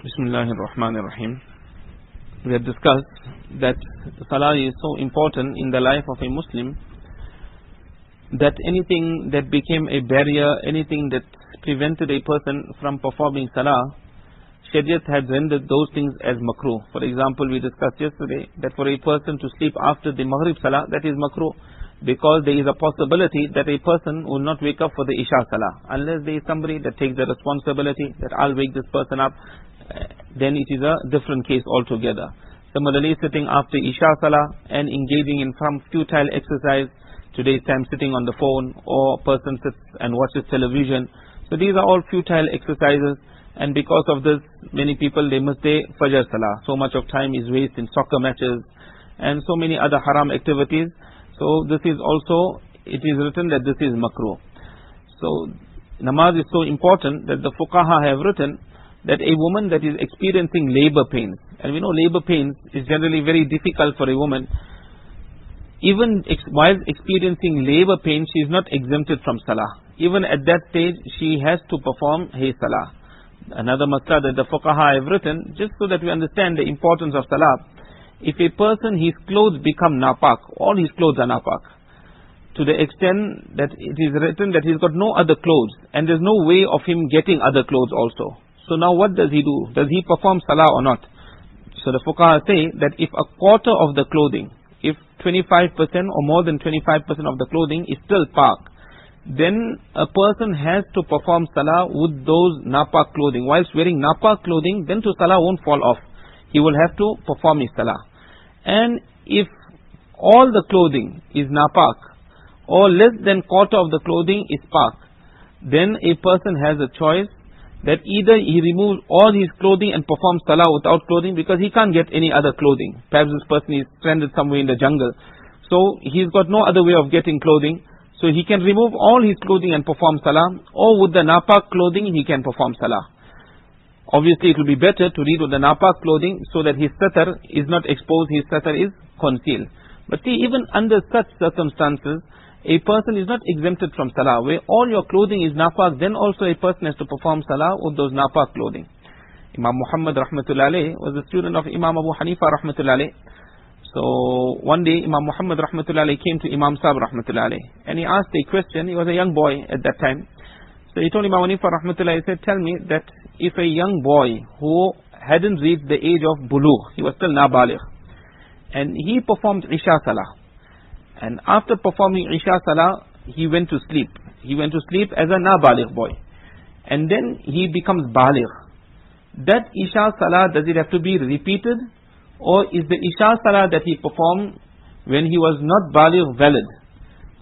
Bismillahir-Rahmanir-Rahim. We have discussed that Salah is so important in the life of a Muslim that anything that became a barrier, anything that prevented a person from performing Salah, Shariat had rendered those things as makruh. For example, we discussed yesterday that for a person to sleep after the Maghrib Salah, that is makruh, because there is a possibility that a person will not wake up for the Isha Salah. Unless there is somebody that takes the responsibility that I'll wake this person up, then it is a different case altogether. Similarly, sitting after Isha Salah and engaging in some futile exercise, today's time sitting on the phone, or a person sits and watches television. So these are all futile exercises, and because of this, many people, they miss their Fajr Salah. So much of time is wasted in soccer matches and so many other haram activities. So this is also, it is written that this is makruh. So namaz is so important that the fuqaha have written that a woman that is experiencing labor pains, and we know labor pains is generally very difficult for a woman, even while experiencing labor pains, she is not exempted from Salah. Even at that stage, she has to perform her Salah. Another masla that the fuqaha have written, just so that we understand the importance of Salah, if a person, his clothes become napak, all his clothes are napak, to the extent that it is written that he's got no other clothes, and there's no way of him getting other clothes also. So now what does he do? Does he perform Salah or not? So the fuqaha say that if a quarter of the clothing, if 25% or more than 25% of the clothing is still pak, then a person has to perform Salah with those napak clothing. Whilst wearing napak clothing, then to Salah won't fall off. He will have to perform his Salah. And if all the clothing is napak, or less than quarter of the clothing is pak, then a person has a choice that either he removes all his clothing and performs Salah without clothing, because he can't get any other clothing. Perhaps this person is stranded somewhere in the jungle, so he's got no other way of getting clothing. So he can remove all his clothing and perform Salah, or with the napak clothing he can perform Salah. Obviously it will be better to read with the napak clothing so that his satar is not exposed, his satar is concealed. But see, even under such circumstances, a person is not exempted from Salah. Where all your clothing is napak, then also a person has to perform Salah with those napak clothing. Imam Muhammad rahmatullahi alayhi was a student of Imam Abu Hanifa rahmatullahi alayhi. So one day Imam Muhammad rahmatullahi alayhi came to Imam Sahib rahmatullahi alayhi, and he asked a question. He was a young boy at that time. So he told Imam Hanifa rahmatullahi alayhi, he said, tell me that if a young boy who hadn't reached the age of bulugh, he was still nabaligh, and he performed Isha Salah, and after performing Isha Salah, he went to sleep. He went to sleep as a nabaligh boy, and then he becomes baligh. That Isha Salah, does it have to be repeated, or is the Isha Salah that he performed when he was not baligh valid?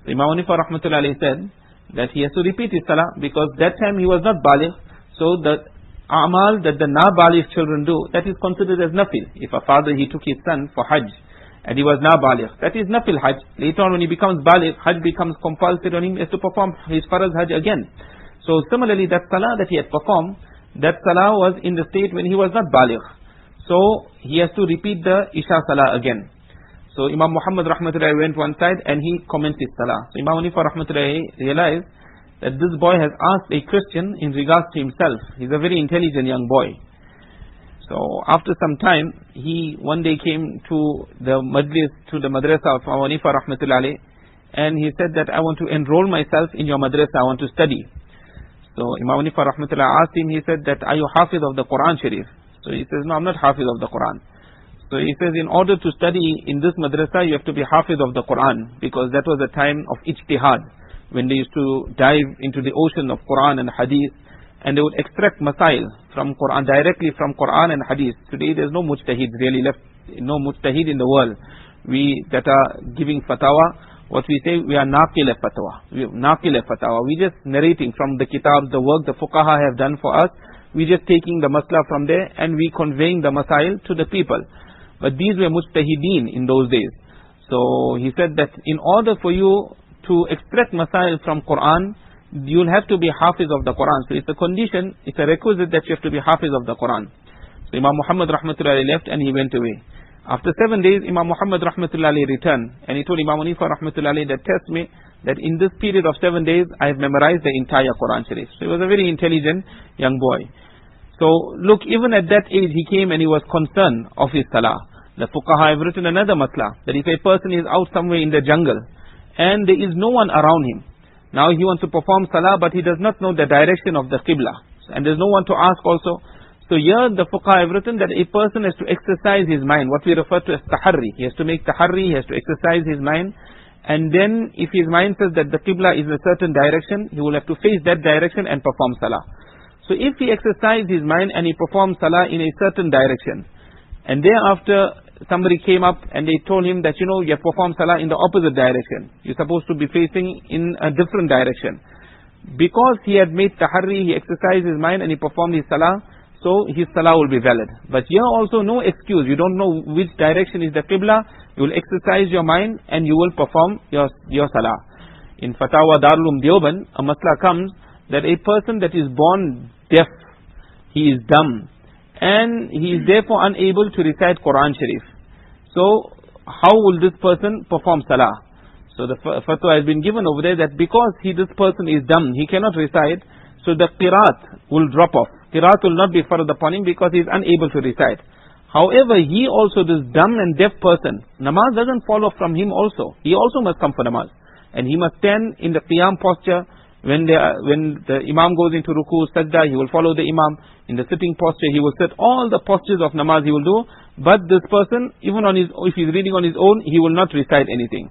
So Imam Hanifa rahmatullahi alayhi said that he has to repeat his Salah, because that time he was not baligh. So the amal that the nabaligh children do, that is considered as nafil. If a father, he took his son for hajj, and he was nabaligh, that is nafil hajj. Later on when he becomes baligh, hajj becomes compulsory on him, he has to perform his faraz hajj again. So similarly, that salah that he had performed, that salah was in the state when he was not baligh. So he has to repeat the Isha Salah again. So Imam Muhammad rahmatullahi went one side and he commenced his salah. So Imam Hanifa rahmatullahi realized that this boy has asked a question in regards to himself. He's a very intelligent young boy. So after some time, he one day came to the majlis, to the madrasa of Imam Hanifa rahmatullahi, and he said that I want to enroll myself in your madrasa, I want to study. So Imam Hanifa rahmatullahi asked him, he said that, are you hafiz of the Quran Sharif? So he says, no, I'm not hafiz of the Quran. So he says, in order to study in this madrasa, you have to be hafiz of the Quran, because that was a time of ijtihad, when they used to dive into the ocean of Quran and Hadith, and they would extract masail from Quran, directly from Quran and Hadith. Today there's no mujtahid really left, no mujtahid in the world. We that are giving fatwa, what we say, we are naqil fatwa. We're just narrating from the kitab, the work the fuqaha have done for us. We're just taking the masla from there and we conveying the masail to the people. But these were mujtahideen in those days. So he said that in order for you to extract masail from Quran, you'll have to be hafiz of the Quran. So it's a condition, it's a requisite that you have to be hafiz of the Quran. So Imam Muhammad rahmatullahi left and he went away. After 7 days, Imam Muhammad rahmatullahi returned, and he told Imam Hanifa rahmatullahi that test me that in this period of 7 days I have memorized the entire Quran Sharif. So he was a very intelligent young boy. So look, even at that age he came and he was concerned of his salah. The fuqaha have written another masla, that if a person is out somewhere in the jungle and there is no one around him, now he wants to perform salah but he does not know the direction of the qibla, and there is no one to ask also. So here the fuqaha have written that a person has to exercise his mind, what we refer to as taharri. He has to make taharri, he has to exercise his mind, and then if his mind says that the qibla is in a certain direction, he will have to face that direction and perform salah. So if he exercised his mind and he performed salah in a certain direction, and thereafter somebody came up and they told him that, you know, you have performed salah in the opposite direction, you're supposed to be facing in a different direction. Because he had made taharri, he exercised his mind and he performed his salah, so his salah will be valid. But here also no excuse, you don't know which direction is the qibla, you will exercise your mind and you will perform your salah. In Fatawa Darul Deoband, a masla comes that a person that is born deaf, he is dumb, and he is therefore unable to recite Quran Sharif. So how will this person perform salah? So the fatwa has been given over there that because this person is dumb, he cannot recite, so the qiraat will drop off. Qiraat will not be farad upon him because he is unable to recite. However, he also, this dumb and deaf person, namaz doesn't follow from him also. He also must come for namaz, and he must stand in the qiyam posture. When the imam goes into ruku, sajda, he will follow the imam. In the sitting posture, he will sit. All the postures of namaz he will do. But this person, even if he is reading on his own, he will not recite anything.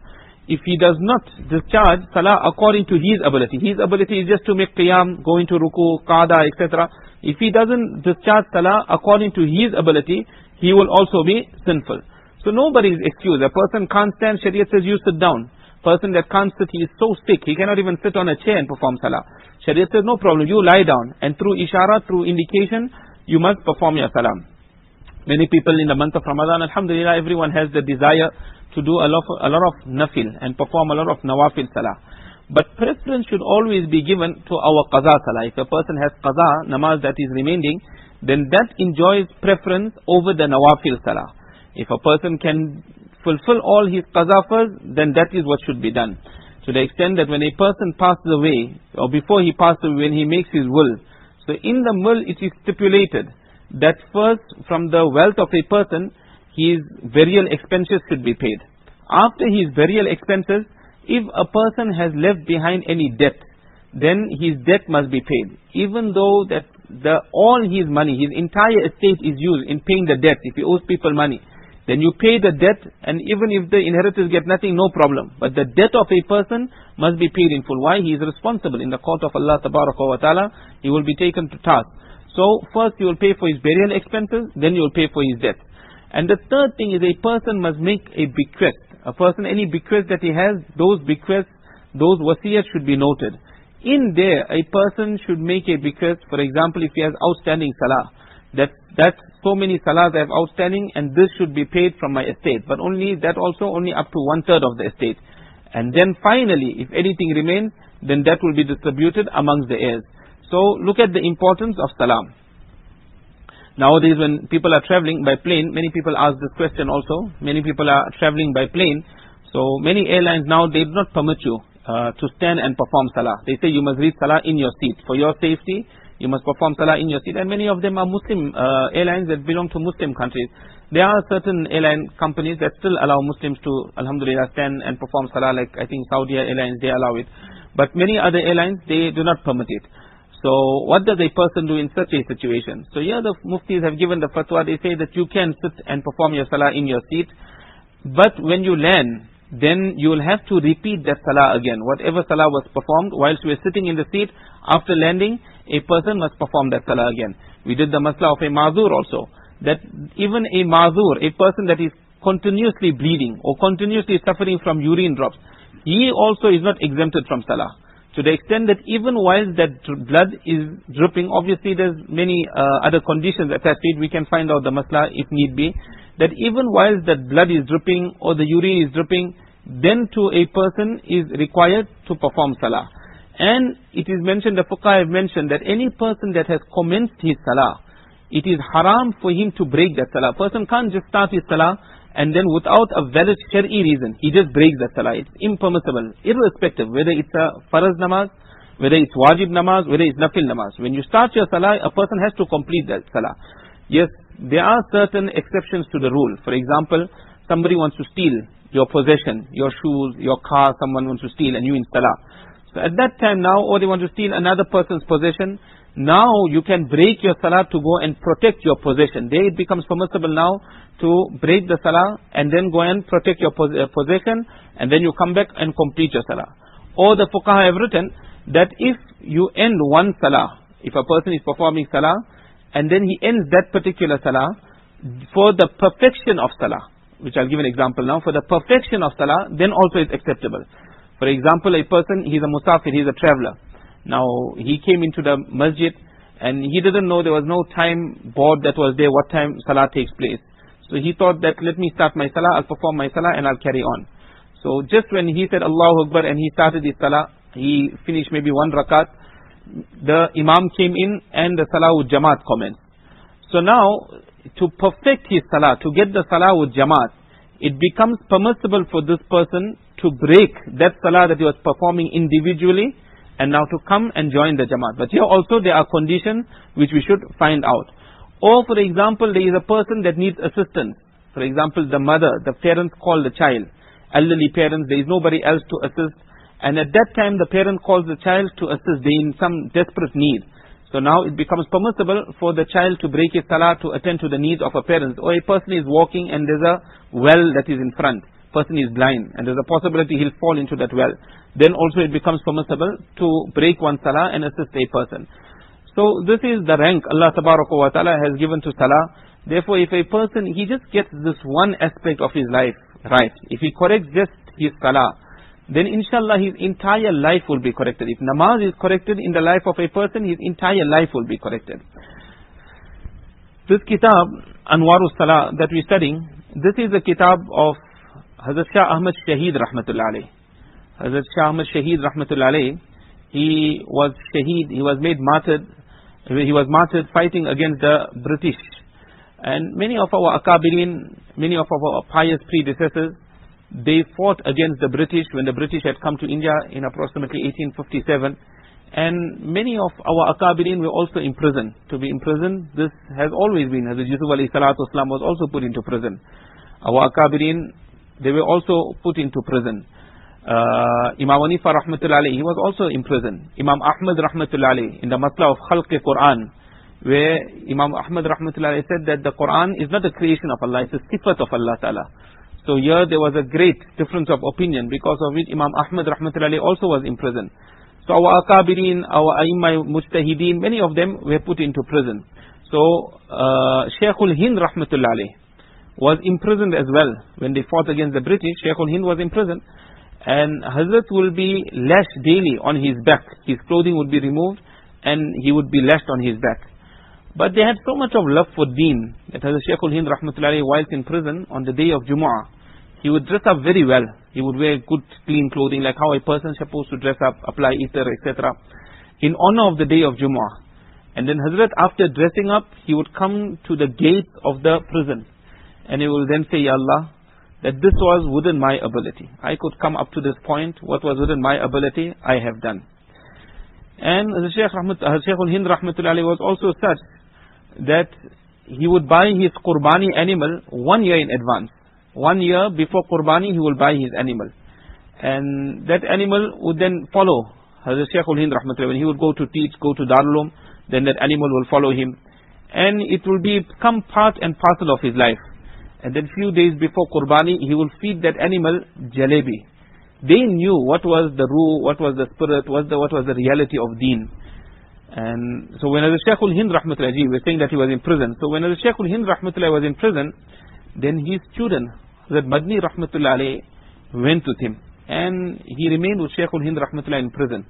If he does not discharge salah according to his ability is just to make qiyam, go into ruku, qada, etc. If he doesn't discharge salah according to his ability, he will also be sinful. So nobody is excused. A person can't stand, Shariat says you sit down. Person that can't sit, he is so sick, he cannot even sit on a chair and perform salah. Shariat says no problem, you lie down, and through ishara, through indication, you must perform your salah. Many people in the month of Ramadan, alhamdulillah, everyone has the desire to do a lot of nafil and perform a lot of nawafil salah. But preference should always be given to our qaza salah. If a person has qaza, namaz that is remaining, then that enjoys preference over the nawafil salah. If a person can fulfill all his qaza first, then that is what should be done. To the extent that when a person passes away, or before he passes away, when he makes his will, so in the will it is stipulated that first from the wealth of a person, his burial expenses should be paid. After his burial expenses, if a person has left behind any debt, then his debt must be paid. Even though that all his money, his entire estate is used in paying the debt, if he owes people money, then you pay the debt, and even if the inheritors get nothing, no problem. But the debt of a person must be paid in full. Why? He is responsible in the court of Allah Tabaraka wa Ta'ala. He will be taken to task. So first you will pay for his burial expenses, then you will pay for his debt. And the third thing is a person must make a bequest. A person, any bequest that he has, those bequests, those wasiyat should be noted. In there, a person should make a bequest. For example, if he has outstanding salah, that so many salahs I have outstanding, and this should be paid from my estate. But only up to 1/3 of the estate. And then finally, if anything remains, then that will be distributed amongst the heirs. So look at the importance of salah. Nowadays when people are traveling by plane, many people ask this question also. Many people are traveling by plane. So many airlines now, they do not permit you to stand and perform salah. They say you must read salah in your seat. For your safety, you must perform salah in your seat. And many of them are Muslim airlines that belong to Muslim countries. There are certain airline companies that still allow Muslims to, alhamdulillah, stand and perform salah, like I think Saudi Airlines, they allow it. But many other airlines, they do not permit it. So what does a person do in such a situation? So here the muftis have given the fatwa. They say that you can sit and perform your salah in your seat, but when you land, then you will have to repeat that salah again. Whatever salah was performed whilst you were sitting in the seat, after landing, a person must perform that salah again. We did the masla of a mazur also, that even a mazur, a person that is continuously bleeding or continuously suffering from urine drops, he also is not exempted from salah. To the extent that even while that blood is dripping, obviously there's many other conditions attached to it, we can find out the masla if need be, that even while that blood is dripping or the urine is dripping, then to a person is required to perform salah. And it is mentioned, the fuqaha have mentioned, that any person that has commenced his salah, it is haram for him to break that salah. A person can't just start his salah and then without a valid shari'i reason, he just breaks that salah. It's impermissible, irrespective whether it's a faraz namaz, whether it's wajib namaz, whether it's nafil namaz. When you start your salah, a person has to complete that salah. Yes, there are certain exceptions to the rule. For example, somebody wants to steal your possession, your shoes, your car, someone wants to steal and you in salah. So at that time now, or they want to steal another person's possession, now you can break your salah to go and protect your possession. There it becomes permissible now to break the salah and then go and protect your possession, and then you come back and complete your salah. Or the fuqaha have written that if you end one salah, if a person is performing salah and then he ends that particular salah for the perfection of salah, which I'll give an example now, for the perfection of salah, then also it's acceptable. For example, a person, he's a musafir, he's a traveler. Now, he came into the masjid and he didn't know there was no time board that was there, what time salah takes place. So he thought that, let me start my salah, I'll perform my salah and I'll carry on. So just when he said Allahu Akbar and he started his salah, he finished maybe one rakat, the imam came in and the salah with jamaat commenced. So now, to perfect his salah, to get the salah with jamaat, it becomes permissible for this person to break that salah that he was performing individually and now to come and join the jamaat. But here also there are conditions which we should find out. Or for example, there is a person that needs assistance. For example, the mother, the parents call the child, elderly parents, there is nobody else to assist. And at that time the parent calls the child to assist, they are in some desperate need. So now it becomes permissible for the child to break his salah to attend to the needs of a parent. Or a person is walking and there's a well that is in front. Person is blind and there's a possibility he'll fall into that well. Then also it becomes permissible to break one salah and assist a person. So this is the rank Allah Tabaraka wa Ta'ala has given to salah. Therefore, if a person, he just gets this one aspect of his life right, if he corrects just his salah, then inshallah his entire life will be corrected. If namaz is corrected in the life of a person, his entire life will be corrected. This kitab, Anwaar-us-Salaah, that we're studying, this is a kitab of Hazrat Shah Ahmad Shaheed Rahmatullah Alayh. Hazrat Shah Ahmad Shaheed Rahmatullah Alayh, he was shaheed, he was made martyred, he was martyred fighting against the British. And many of our akabirin, many of our pious predecessors, they fought against the British when the British had come to India in approximately 1857. And many of our akabirin were also imprisoned. To be imprisoned, this has always been. Hazrat Yusuf alayhi salatu wasalam was also put into prison. Our akabirin, they were also put into prison. Imam Hanifa rahmatullah alayhi, he was also in prison. Imam Ahmad rahmatullah alayhi, in the Masla of Khalq-e-Quran, where Imam Ahmad rahmatullah alayhi said that the Quran is not a creation of Allah, it's a sifat of Allah Ta'ala. So here there was a great difference of opinion, because of which Imam Ahmad rahmatullah alayhi also was in prison. So our akabirin, our a'immah mujtahideen, many of them were put into prison. So Shaykhul Hind rahmatullah alayhi was imprisoned as well. When they fought against the British, Shaykhul Hind was imprisoned. And Hazrat will be lashed daily on his back. His clothing would be removed and he would be lashed on his back. But they had so much of love for deen that Hazrat Shaykhul Hind rahmatullahi whilst in prison on the day of Jumu'ah, he would dress up very well. He would wear good clean clothing, like how a person is supposed to dress up, apply itar, etc. in honor of the day of Jumu'ah. And then Hazrat, after dressing up, he would come to the gate of the prison and he will then say, Ya Allah, that this was within my ability. I could come up to this point. What was within my ability, I have done. And Shaykhul Hind rahmatullahi was also such that he would buy his qurbani animal 1 year in advance. 1 year before qurbani, he will buy his animal. And that animal would then follow Hazrat Shaykhul Hind rahmatullahi. When he would go to teach, go to Darul Uloom, then that animal will follow him. And it will become part and parcel of his life. And then few days before Qurbani, he will feed that animal jalebi. They knew what was the ruh, what was the spirit, what was the reality of deen. And so when Shaykhul Hind rahmatullahi, we were saying that he was in prison. So when Shaykhul Hind rahmatullahi was in prison, then his student, Hazrat Madni rahmatullahi, went with him. And he remained with Shaykhul Hind rahmatullahi in prison.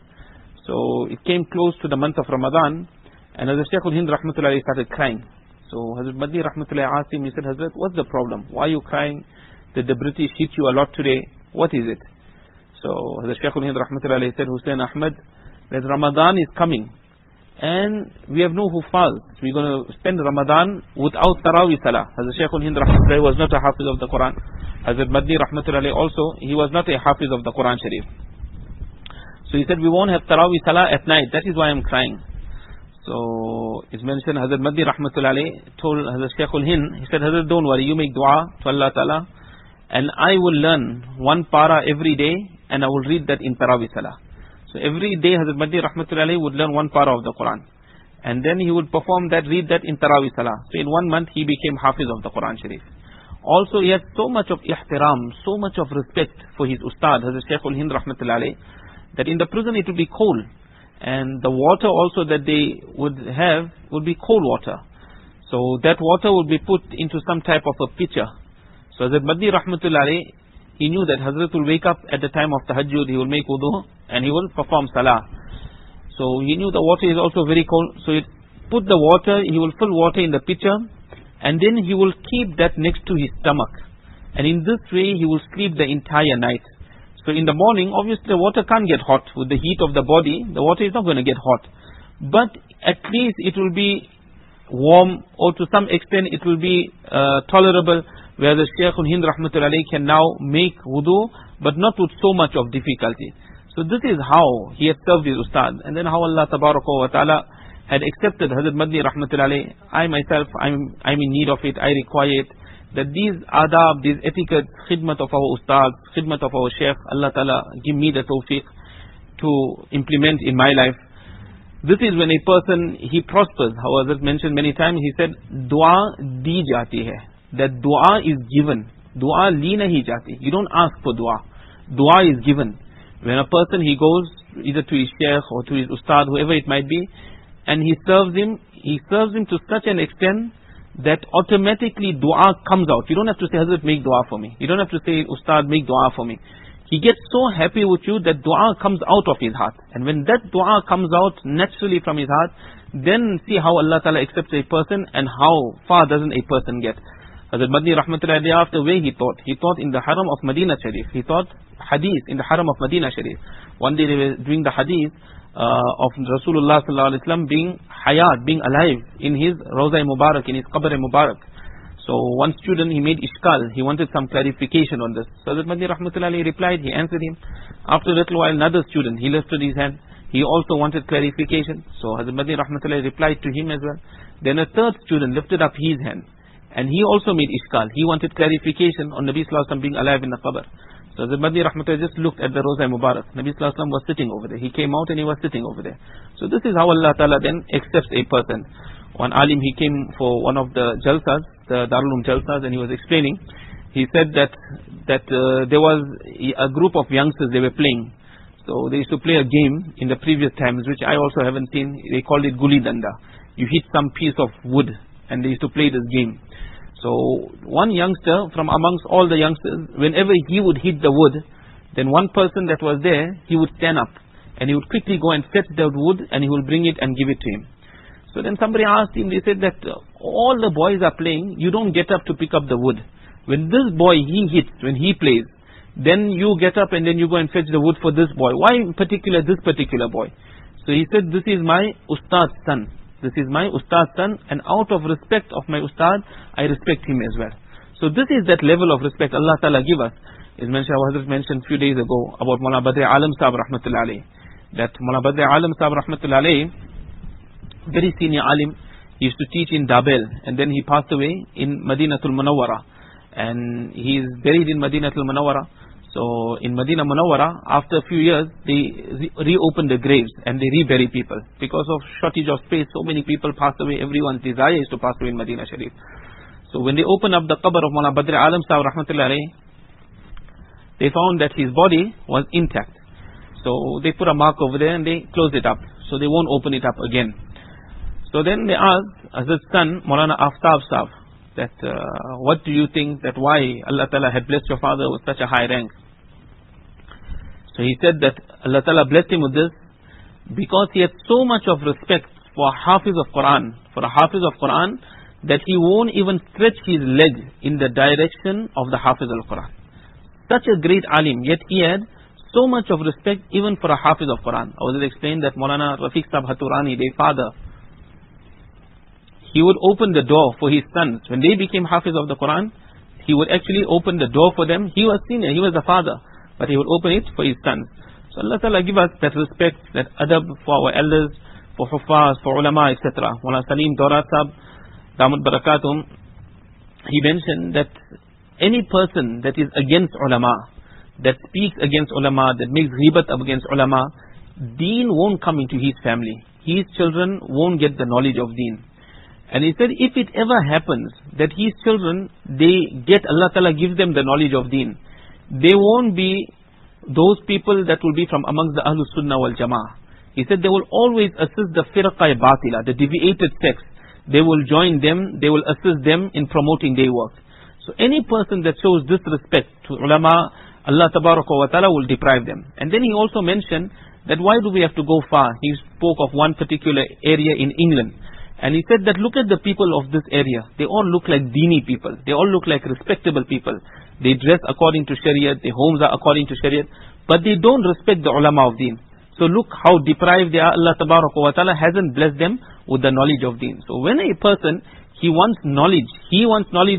So it came close to the month of Ramadan, and Shaykhul Hind rahmatullahi started crying. So Hazrat Madni rahmatullahi asked him, he said, Hazrat, what's the problem? Why are you crying? Did the British hit you a lot today? What is it? So Hazrat Shaykhul Hind rahmatullahi said, Hussein Ahmad, that Ramadan is coming. And we have no hufaz. We're going to spend Ramadan without Tarawih Salah. Hazrat Shaykhul Hind rahmatullahi was not a hafiz of the Quran. Hazrat Madni rahmatullahi also, he was not a hafiz of the Quran Sharif. So he said, we won't have Tarawih Salah at night. That is why I'm crying. So it's mentioned, Hazrat Madhi Rahmatullah alayhi told Hazrat Shaykhul Hind, he said, Hazrat, don't worry, you make dua to Allah Ta'ala, and I will learn one para every day, and I will read that in Tarawih Salah. So every day Hazrat Madhi Rahmatullah alayhi would learn one para of the Quran, and then he would perform that, read that in Tarawih Salah. So in 1 month he became Hafiz of the Quran Sharif. Also he had so much of ihtiram, so much of respect for his Ustad, Hazrat Shaykhul Hind Rahmatullah alayhi, that in the prison it would be cold, and the water also that they would have would be cold water. So that water would be put into some type of a pitcher. So Hazrat Madhi Rahmatullah alayhi, he knew that Hazrat will wake up at the time of tahajjud, he will make wudu, and he will perform salah. So he knew the water is also very cold, so he put the water, he will fill water in the pitcher, and then he will keep that next to his stomach. And in this way he will sleep the entire night. So in the morning, obviously the water can't get hot. With the heat of the body, the water is not going to get hot. But at least it will be warm, or to some extent it will be tolerable, where the Shaykhul Hind Rahmatullah alayhi can now make wudu, but not with so much of difficulty. So this is how he had served his Ustad. And then how Allah Tabaraka wa Ta'ala had accepted Hazrat Madhi Rahmatullah alayhi. I myself, I'm in need of it, I require it. That these adab, these etiquette, khidmat of our ustad, khidmat of our sheikh, Allah Ta'ala give me the tawfiq to implement in my life. This is when a person, he prospers. How Hazrat mentioned many times, he said, dua di jati hai. That dua is given. Dua li nahi jati. You don't ask for dua. Dua is given. When a person, he goes either to his sheikh or to his ustad, whoever it might be, and he serves him to such an extent that automatically dua comes out. You don't have to say, Hazrat, make dua for me. You don't have to say, Ustad, make dua for me. He gets so happy with you that dua comes out of his heart. And when that dua comes out naturally from his heart, then see how Allah Ta'ala accepts a person and how far doesn't a person get. Hazrat Madni Rahmatullah after where he taught. He taught in the Haram of Medina Sharif. He taught hadith in the Haram of Medina Sharif. One day they were doing the hadith of Rasulullah Sallallahu Alaihi Wasallam being hayat, being alive in his Rawza Mubarak, in his Qabr Mubarak. So one student, he made ishkal, he wanted some clarification on this. So Hazrat Madni Rahmatullah replied, he answered him. After a little while, another student, he lifted his hand, he also wanted clarification. So Hazrat Madni Rahmatullah replied to him as well. Then a third student lifted up his hand, and he also made ishkal, he wanted clarification on Nabi Sallallahu Alaihi Wasallam being alive in the Qabr. So Hazrat Madni Rahmatullah just looked at the Rawza Mubarak. Nabi Sallallahu Alaihi Wasallam was sitting over there. He came out and he was sitting over there. So this is how Allah Ta'ala then accepts a person. One alim, he came for one of the jalsas, the Darul Jalsas, and he was explaining. He said that there was a group of youngsters, they were playing. So they used to play a game in the previous times, which I also haven't seen. They called it Guli Danda. You hit some piece of wood, and they used to play this game. So one youngster from amongst all the youngsters, whenever he would hit the wood, then one person that was there, he would stand up and he would quickly go and fetch the wood and he will bring it and give it to him. So then somebody asked him, they said that all the boys are playing, you don't get up to pick up the wood. When this boy, he hits, when he plays, then you get up and then you go and fetch the wood for this boy. Why in particular this particular boy? So he said, this is my Ustad's son. This is my Ustad's son, and out of respect of my Ustad, I respect him as well. So this is that level of respect Allah Ta'ala give us. Is mentioned, Hazrat mentioned a few days ago about Mawlana Badr Alam Sahib Rahmatullah alayhi. That Mawlana Badr Alam Sahib Rahmatullah alayhi, very senior alim, he used to teach in Dabel, and then he passed away in Madinatul Munawwara. And he is buried in Madinatul Munawwara. So in Madinah Munawwara, after a few years, they reopened the graves and they rebury people. Because of shortage of space, so many people passed away. Everyone's desire is to pass away in Madinah Sharif. So when they opened up the qabr of Mawlana Badr Alam Sahib Rahmatullah alayhi, they found that his body was intact. So they put a mark over there and they closed it up. So they won't open it up again. So then they asked Hazrat's son, Mawlana Aftab Sahib, that what do you think, that why Allah Ta'ala had blessed your father with such a high rank? So he said that Allah Ta'ala blessed him with this because he had so much of respect for a Hafiz of Quran, that he won't even stretch his leg in the direction of the Hafiz al Quran. Such a great alim, yet he had so much of respect even for a Hafiz of Quran. I was explained that Maulana Rafiq Sahib Haturani, their father, he would open the door for his sons. When they became Hafiz of the Quran, he would actually open the door for them. He was senior, he was the father, but he would open it for his sons. So Allah Ta'ala give us that respect, that adab for our elders, for huffaz, for ulama, etc. Mullah Salim Dora Sahab, Damat Barakatum, he mentioned that any person that is against ulama, that speaks against ulama, that makes ghibat against ulama, deen won't come into his family. His children won't get the knowledge of deen. And he said, if it ever happens that his children, they get, Allah Ta'ala gives them the knowledge of deen, they won't be those people that will be from amongst the Ahlus Sunnah wal Jama'ah. He said they will always assist the firqa batila, the deviated sects. They will join them, they will assist them in promoting their work. So any person that shows disrespect to ulama, Allah Tabaraka wa Ta'ala will deprive them. And then he also mentioned that why do we have to go far? He spoke of one particular area in England. And he said that look at the people of this area. They all look like dini people. They all look like respectable people. They dress according to Shariat. Their homes are according to Shariat. But they don't respect the ulama of deen. So look how deprived they are. Allah Tabaraka wa Ta'ala hasn't blessed them with the knowledge of deen. So when a person, he wants knowledge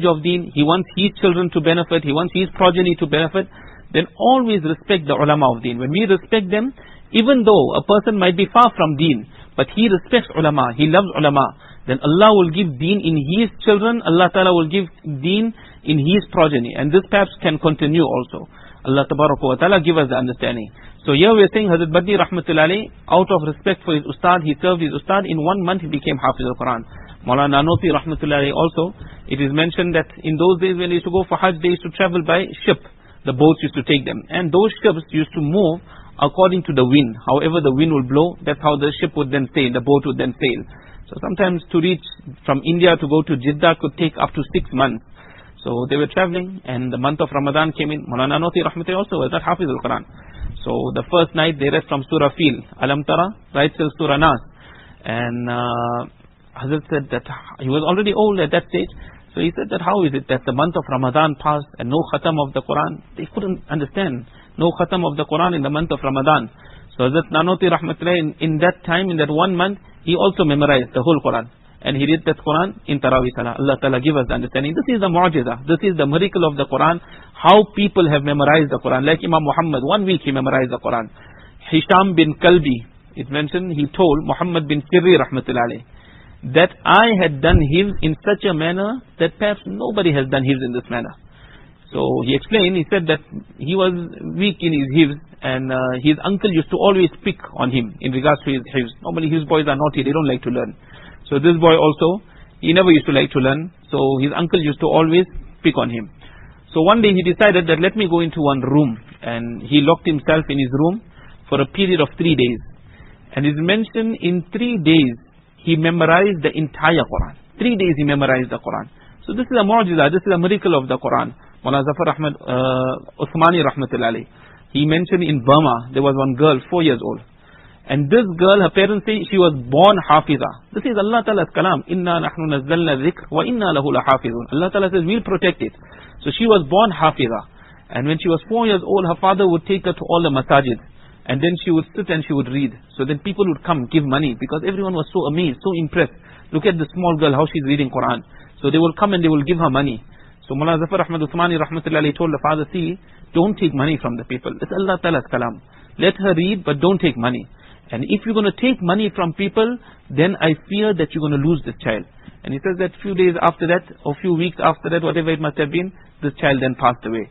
of deen, he wants his children to benefit, he wants his progeny to benefit, then always respect the ulama of deen. When we respect them, even though a person might be far from deen, but he respects ulama, he loves ulama, then Allah will give deen in his children, Allah Ta'ala will give deen in his progeny. And this perhaps can continue also. Allah Tabaraka wa Ta'ala give us the understanding. So here we are saying Hazrat Badri Rahmatullahi, out of respect for his ustad, he served his ustad. In 1 month he became Hafiz al-Quran. Maulana Nanofi Rahmatullahi also, it is mentioned that in those days when they used to go for Hajj, they used to travel by ship. The boats used to take them. And those ships used to move according to the wind. However the wind will blow, that's how the ship would then sail, the boat would then sail. So sometimes to reach from India to go to Jeddah could take up to 6 months. So they were traveling, and the month of Ramadan came in. Maulana Nanofi Rahmatullahi also was not Hafiz al-Quran. So the first night they read from Surah Fil, Alam Tara, right till Surah Nas. And Hazrat said that he was already old at that stage. So he said that how is it that the month of Ramadan passed and no khatam of the Quran? They couldn't understand. No khatam of the Quran in the month of Ramadan. So Hazrat Nanoti Rahmatullahi, in that time, in that 1 month, he also memorized the whole Quran. And he read that Quran in Tarawih Salah. Allah Ta'ala give us the understanding. This is the mu'jiza. This is the miracle of the Quran. How people have memorized the Quran. Like Imam Muhammad, 1 week he memorized the Quran. Hisham bin Kalbi, it mentioned, he told Muhammad bin Sirri Rahmatullahi that I had done hifz in such a manner that perhaps nobody has done hifz in this manner. So he explained, he said that he was weak in his hifz, and his uncle used to always pick on him in regards to his hifz. Normally his boys are naughty, they don't like to learn. So this boy also, he never used to like to learn, so his uncle used to always pick on him. So one day he decided that let me go into one room, and he locked himself in his room for a period of 3 days. And it is mentioned in 3 days he memorized the entire Quran. 3 days he memorized the Quran. So this is a mu'jiza, this is a miracle of the Quran. Mullah Zafar Ahmad Uthmani Rahmatullahi, he mentioned in Burma there was one girl 4 years old. And this girl, her parents say she was born Hafiza. This is Allah Ta'ala's kalam. Inna nahnu nazzalna dhikr wa inna lahu lahafizun. Allah Ta'ala says we'll protect it. So she was born Hafiza. And when she was 4 years old, her father would take her to all the masajid. And then she would sit and she would read. So then people would come, give money, because everyone was so amazed, so impressed. Look at the small girl, how she's reading Quran. So they will come and they will give her money. So Mullah Zafar Ahmad Uthmani Rahmatullahi told the father, see, don't take money from the people. It's Allah Ta'ala's kalam. Let her read, but don't take money. And if you're going to take money from people, then I fear that you're going to lose this child. And he says that few days after that, or few weeks after that, whatever it must have been, this child then passed away.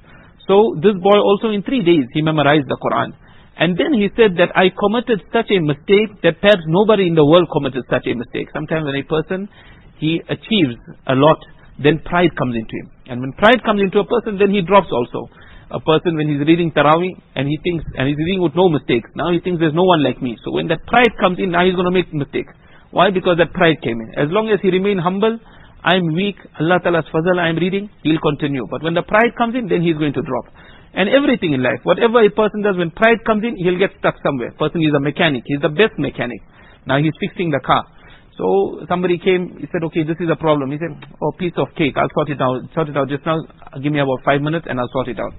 So this boy also in 3 days, he memorized the Quran. And then he said that I committed such a mistake that perhaps nobody in the world committed such a mistake. Sometimes when a person, he achieves a lot, then pride comes into him. And when pride comes into a person, then he drops also. A person when he's reading Taraweeh and he thinks, and he's reading with no mistakes, now he thinks there's no one like me. So when that pride comes in, now he's going to make mistakes. Why? Because that pride came in. As long as he remain humble, I'm weak, Allah Ta'ala's fazal, I'm reading, he'll continue. But when the pride comes in, then he's going to drop. And everything in life, whatever a person does, when pride comes in, he'll get stuck somewhere. Person is a mechanic, he's the best mechanic. Now he's fixing the car. So somebody came, he said, okay, this is a problem. He said, oh, piece of cake, I'll sort it out just now, give me about 5 minutes and I'll sort it out.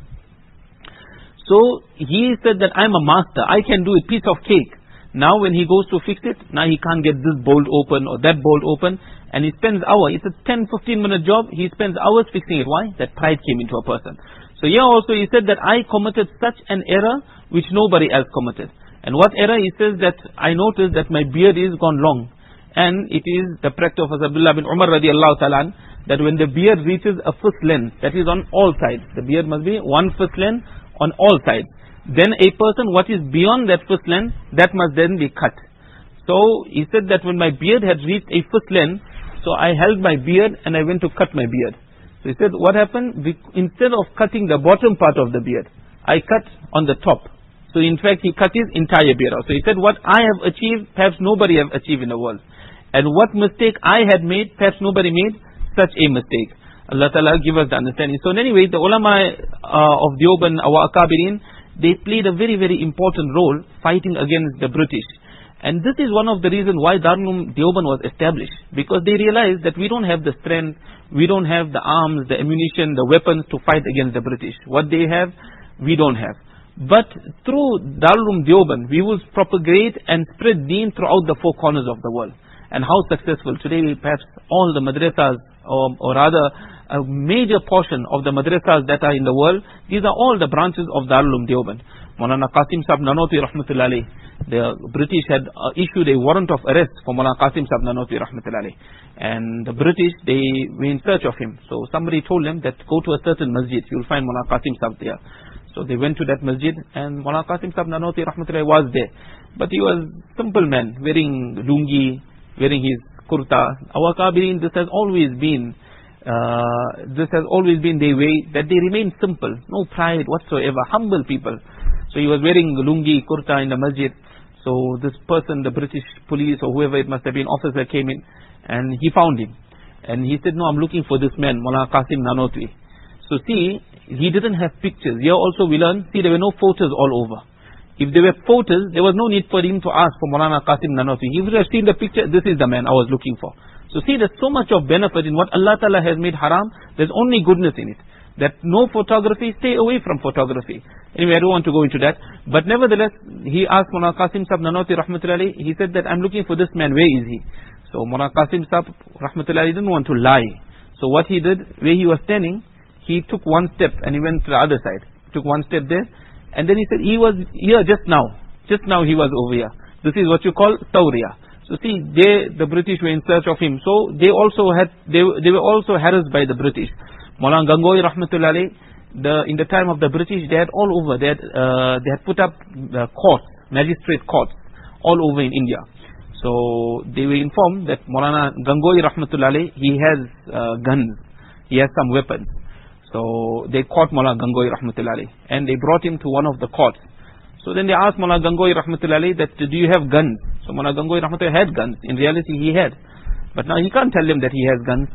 So he said that I'm a master, I can do a piece of cake. Now when he goes to fix it, now he can't get this bolt open or that bolt open, and he spends hours. It's a 10-15 minute job, he spends hours fixing it. Why? That pride came into a person. So here also he said that I committed such an error which nobody else committed. And what error? He says that I noticed that my beard is gone long. And it is the practice of Abdullah bin Umar radiallahu ta'ala, that when the beard reaches a fist length, that is on all sides, the beard must be one fist length on all sides. Then a person, what is beyond that fist length, that must then be cut. So he said that when my beard had reached a fist length, so I held my beard and I went to cut my beard. So he said what happened, instead of cutting the bottom part of the beard, I cut on the top. So in fact he cut his entire beard out. So he said what I have achieved, perhaps nobody have achieved in the world. And what mistake I had made, perhaps nobody made such a mistake. Allah Ta'ala give us the understanding. So anyway, the ulama of Deoband, our Akabirin, they played a very, very important role fighting against the British. And this is one of the reasons why Darul Deoband was established. Because they realized that we don't have the strength, we don't have the arms, the ammunition, the weapons to fight against the British. What they have, we don't have. But through Darul Deoband, we will propagate and spread deen throughout the four corners of the world. And how successful. Today perhaps all the madrasas, or rather a major portion of the madrasas that are in the world, these are all the branches of Darul Deoband. Maulana Qasim Sahib Nanotwi rahmatullahi alayh, the British had issued a warrant of arrest for Maulana Qasim Sahib Nanotwi rahmatullahi alayh. And the British, they were in search of him. So somebody told them that go to a certain masjid, you will find Maulana Qasim Sahib there. So they went to that masjid and Maulana Qasim Sahib Nanotwi rahmatullahi was there. But he was simple man, wearing lungi, wearing his kurta. Our Kabirin, this has always been their way, that they remain simple, no pride whatsoever, humble people. So he was wearing lungi, kurta in the masjid. So this person, the British police or whoever it must have been, officer came in and he found him. And he said, no, I'm looking for this man, Maulana Qasim Nanotwi. So see, he didn't have pictures. Here also we learn, see, there were no photos all over. If there were photos, there was no need for him to ask for Maulana Qasim Nanotwi. He would have seen the picture, this is the man I was looking for. So see, there's so much of benefit in what Allah Ta'ala has made haram. There's only goodness in it. That no photography, stay away from photography. Anyway, I don't want to go into that. But nevertheless, he asked Maulana Qasim Sahib Nanotwi rahmatullahi, he said that I'm looking for this man, where is he? So Maulana Qasim Sahib rahmatullahi didn't want to lie. So what he did, where he was standing, he took one step and he went to the other side. Took one step there. And then he said, he was here just now. Just now he was over here. This is what you call Tawriya. So see, the British were in search of him. So they were also harassed by the British. Maulana Gangohi rahmatullahi, in the time of the British, they had all over, they had put up courts, magistrate courts, all over in India. So they were informed that Maulana Gangohi rahmatullahi, he has guns, he has some weapons. So they caught Maulana Gangohi rahmatullahi and they brought him to one of the courts. So then they asked Maulana Gangohi rahmatullahi that, do you have guns? So Maulana Gangohi rahmatullahi had guns. In reality he had. But now he can't tell them that he has guns.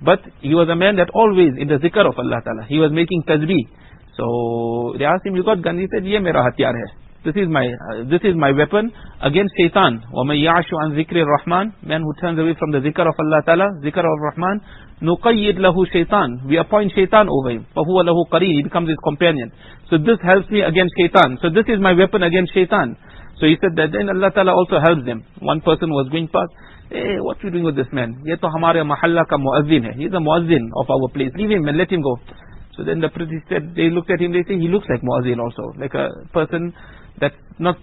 But he was a man that always in the zikr of Allah Ta'ala, he was making tasbih. So they asked him, you got gun? He said, ye mera hatyar hai. This is my weapon against shaitan. وَمَنْ يَعْشُ عَنْ ذِكْرِ الرَّحْمَنِ, man who turns away from the zikr of Allah Ta'ala, zikr of Rahman, نُقَيِّدْ لَهُ shaitan, we appoint shaitan over him. فَهُوَ لَهُ قَرِينٌ, he becomes his companion. So this helps me against shaitan. So this is my weapon against shaitan. So he said that then Allah Ta'ala also helps them. One person was going past, hey, what are you doing with this man? Ye to hamare mahalla ka muazzin hai. He's a muazzin of our place. Leave him and let him go. So then the British said, they looked at him, they say, he looks like muazzin also. Like a person that's not,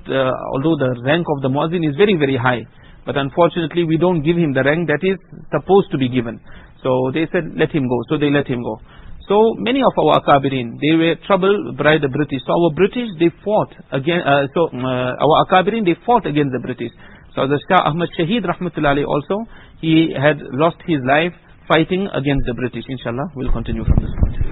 although the rank of the muazzin is very, very high. But unfortunately, we don't give him the rank that is supposed to be given. So they said, let him go. So they let him go. So many of our Akabirin, they were troubled by the British. So our British, they fought against, our Akabirin, they fought against the British. So the Shah Ahmad Shaheed rahmatullahi also, he had lost his life fighting against the British. Inshallah, we'll continue from this point.